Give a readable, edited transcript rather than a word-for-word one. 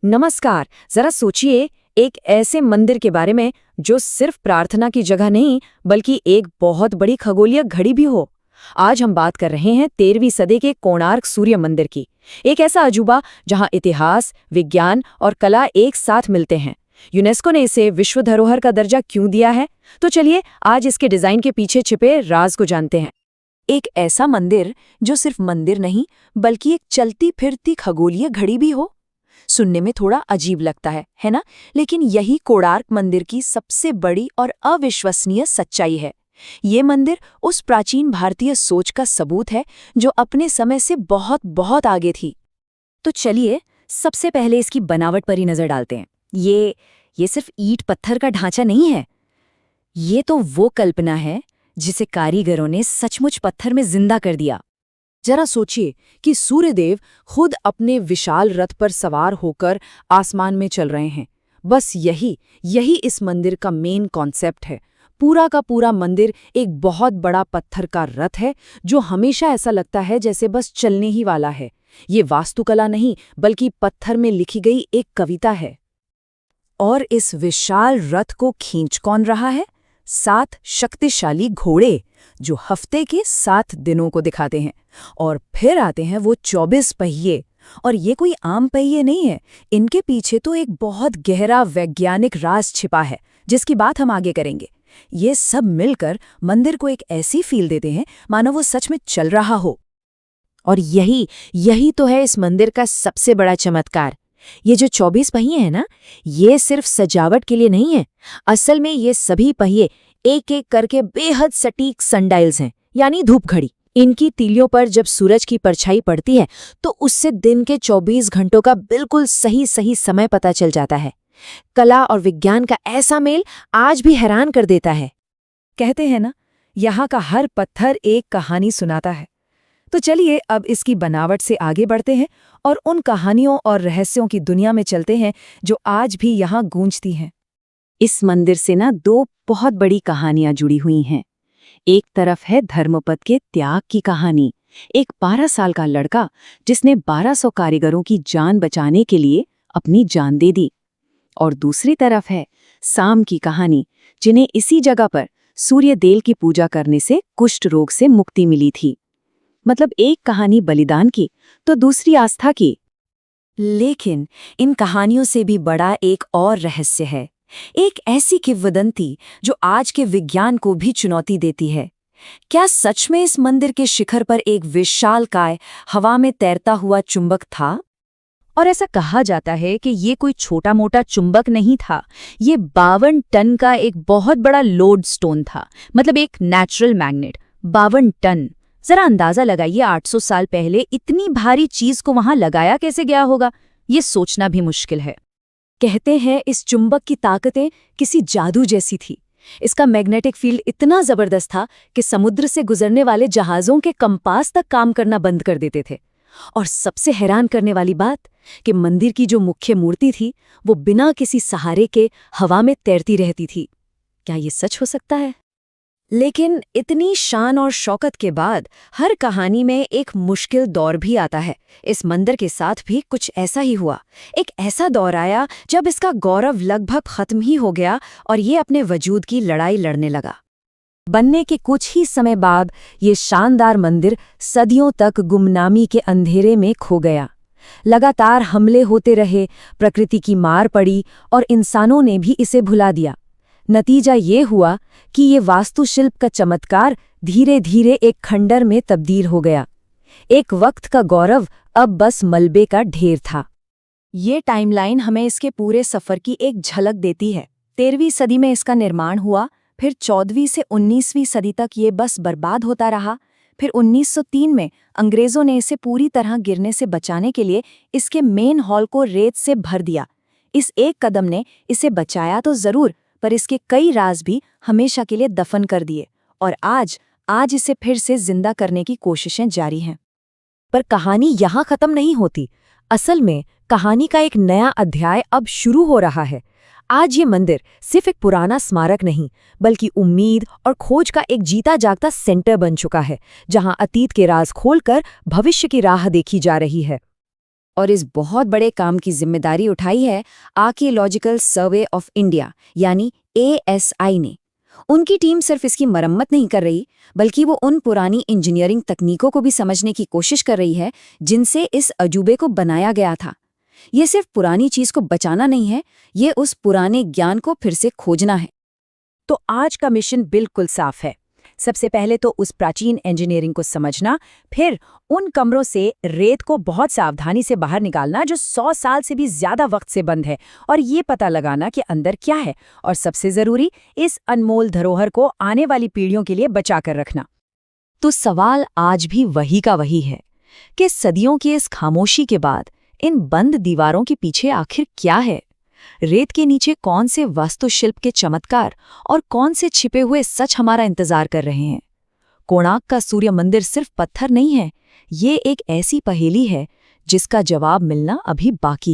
नमस्कार। जरा सोचिए, एक ऐसे मंदिर के बारे में जो सिर्फ प्रार्थना की जगह नहीं बल्कि एक बहुत बड़ी खगोलीय घड़ी भी हो। आज हम बात कर रहे हैं 13वीं सदी के कोणार्क सूर्य मंदिर की। एक ऐसा अजूबा जहां इतिहास, विज्ञान और कला एक साथ मिलते हैं। यूनेस्को ने इसे विश्व धरोहर का दर्जा क्यों दिया है? तो चलिए आज इसके डिजाइन के पीछे छिपे राज को जानते हैं। एक ऐसा मंदिर जो सिर्फ मंदिर नहीं बल्कि एक चलती फिरती खगोलीय घड़ी भी हो। सुनने में थोड़ा अजीब लगता है ना? लेकिन यही कोणार्क मंदिर की सबसे बड़ी और अविश्वसनीय सच्चाई है। ये मंदिर उस प्राचीन भारतीय सोच का सबूत है जो अपने समय से बहुत बहुत आगे थी। तो चलिए सबसे पहले इसकी बनावट पर ही नजर डालते हैं। ये सिर्फ ईंट पत्थर का ढांचा नहीं है। ये तो वो कल्पना है जिसे कारीगरों ने सचमुच पत्थर में जिंदा कर दिया। जरा सोचिए कि सूर्यदेव खुद अपने विशाल रथ पर सवार होकर आसमान में चल रहे हैं। बस यही इस मंदिर का मेन कॉन्सेप्ट है। पूरा का पूरा मंदिर एक बहुत बड़ा पत्थर का रथ है जो हमेशा ऐसा लगता है जैसे बस चलने ही वाला है। ये वास्तुकला नहीं बल्कि पत्थर में लिखी गई एक कविता है। और इस विशाल रथ को खींच कौन रहा है? 7 शक्तिशाली घोड़े जो हफ्ते के 7 दिनों को दिखाते हैं। और फिर आते हैं वो 24 पहिए। और ये कोई आम पहिए नहीं है, इनके पीछे तो एक बहुत गहरा वैज्ञानिक राज छिपा है जिसकी बात हम आगे करेंगे। ये सब मिलकर मंदिर को एक ऐसी फील देते हैं मानो वो सच में चल रहा हो। और यही तो है इस मंदिर का सबसे बड़ा चमत्कार। ये जो 24 पहिए हैं ना, ये सिर्फ सजावट के लिए नहीं है। असल में ये सभी पहिए एक एक करके बेहद सटीक सनडायल्स हैं, यानी धूप घड़ी। इनकी तीलियों पर जब सूरज की परछाई पड़ती है तो उससे दिन के 24 घंटों का बिल्कुल सही समय पता चल जाता है। कला और विज्ञान का ऐसा मेल आज भी हैरान कर देता है। कहते हैं ना, यहाँ का हर पत्थर एक कहानी सुनाता है। तो चलिए अब इसकी बनावट से आगे बढ़ते हैं और उन कहानियों और रहस्यों की दुनिया में चलते हैं जो आज भी यहाँ गूंजती हैं। इस मंदिर से ना 2 बहुत बड़ी कहानियां जुड़ी हुई हैं। एक तरफ है धर्मपद के त्याग की कहानी, एक 12 साल का लड़का जिसने 1200 कारीगरों की जान बचाने के लिए अपनी जान दे दी। और दूसरी तरफ है साम की कहानी, जिन्हें इसी जगह पर सूर्यदेव की पूजा करने से कुष्ठ रोग से मुक्ति मिली थी। मतलब एक कहानी बलिदान की तो दूसरी आस्था की। लेकिन इन कहानियों से भी बड़ा एक और रहस्य है, एक ऐसी किंवदंती जो आज के विज्ञान को भी चुनौती देती है। क्या सच में इस मंदिर के शिखर पर एक विशालकाय हवा में तैरता हुआ चुंबक था? और ऐसा कहा जाता है कि ये कोई छोटा मोटा चुंबक नहीं था, ये 52 टन का एक बहुत बड़ा लोड स्टोन था। मतलब एक नेचुरल मैग्नेट। 52 टन। जरा अंदाजा लगाइए, 800 साल पहले इतनी भारी चीज को वहां लगाया कैसे गया होगा, ये सोचना भी मुश्किल है। कहते हैं इस चुंबक की ताकतें किसी जादू जैसी थी। इसका मैग्नेटिक फील्ड इतना जबरदस्त था कि समुद्र से गुजरने वाले जहाजों के कंपास तक काम करना बंद कर देते थे। और सबसे हैरान करने वाली बात कि मंदिर की जो मुख्य मूर्ति थी वो बिना किसी सहारे के हवा में तैरती रहती थी। क्या ये सच हो सकता है? लेकिन इतनी शान और शौकत के बाद हर कहानी में एक मुश्किल दौर भी आता है। इस मंदिर के साथ भी कुछ ऐसा ही हुआ। एक ऐसा दौर आया जब इसका गौरव लगभग खत्म ही हो गया और ये अपने वजूद की लड़ाई लड़ने लगा। बनने के कुछ ही समय बाद ये शानदार मंदिर सदियों तक गुमनामी के अंधेरे में खो गया। लगातार हमले होते रहे, प्रकृति की मार पड़ी और इंसानों ने भी इसे भुला दिया। नतीजा ये हुआ कि ये वास्तुशिल्प का चमत्कार धीरे धीरे एक खंडर में तब्दील हो गया। एक वक्त का गौरव अब बस मलबे का ढेर था। ये टाइमलाइन हमें इसके पूरे सफर की एक झलक देती है। 13वीं सदी में इसका निर्माण हुआ, फिर 14वीं से 19वीं सदी तक ये बस बर्बाद होता रहा। फिर 1903 में अंग्रेजों ने इसे पूरी तरह गिरने से बचाने के लिए इसके मेन हॉल को रेत से भर दिया। इस एक कदम ने इसे बचाया तो जरूर, पर इसके कई राज भी हमेशा के लिए दफन कर दिए। और आज इसे फिर से जिंदा करने की कोशिशें जारी हैं। पर कहानी यहाँ खत्म नहीं होती। असल में कहानी का एक नया अध्याय अब शुरू हो रहा है। आज ये मंदिर सिर्फ एक पुराना स्मारक नहीं बल्कि उम्मीद और खोज का एक जीता जागता सेंटर बन चुका है, जहां अतीत के राज खोलकर भविष्य की राह देखी जा रही है। और इस बहुत बड़े काम की जिम्मेदारी उठाई है आर्कियोलॉजिकल सर्वे ऑफ इंडिया यानी ASI ने। उनकी टीम सिर्फ इसकी मरम्मत नहीं कर रही, बल्कि वो उन पुरानी इंजीनियरिंग तकनीकों को भी समझने की कोशिश कर रही है जिनसे इस अजूबे को बनाया गया था। ये सिर्फ पुरानी चीज को बचाना नहीं है, ये उस पुराने ज्ञान को फिर से खोजना है। तो आज का मिशन बिल्कुल साफ है। सबसे पहले तो उस प्राचीन इंजीनियरिंग को समझना, फिर उन कमरों से रेत को बहुत सावधानी से बाहर निकालना जो 100 साल से भी ज्यादा वक्त से बंद है, और ये पता लगाना कि अंदर क्या है, और सबसे जरूरी इस अनमोल धरोहर को आने वाली पीढ़ियों के लिए बचा कर रखना। तो सवाल आज भी वही का वही है कि सदियों की इस खामोशी के बाद इन बंद दीवारों के पीछे आखिर क्या है? रेत के नीचे कौन से वास्तुशिल्प के चमत्कार और कौन से छिपे हुए सच हमारा इंतजार कर रहे हैं? कोणार्क का सूर्य मंदिर सिर्फ पत्थर नहीं है, ये एक ऐसी पहेली है जिसका जवाब मिलना अभी बाकी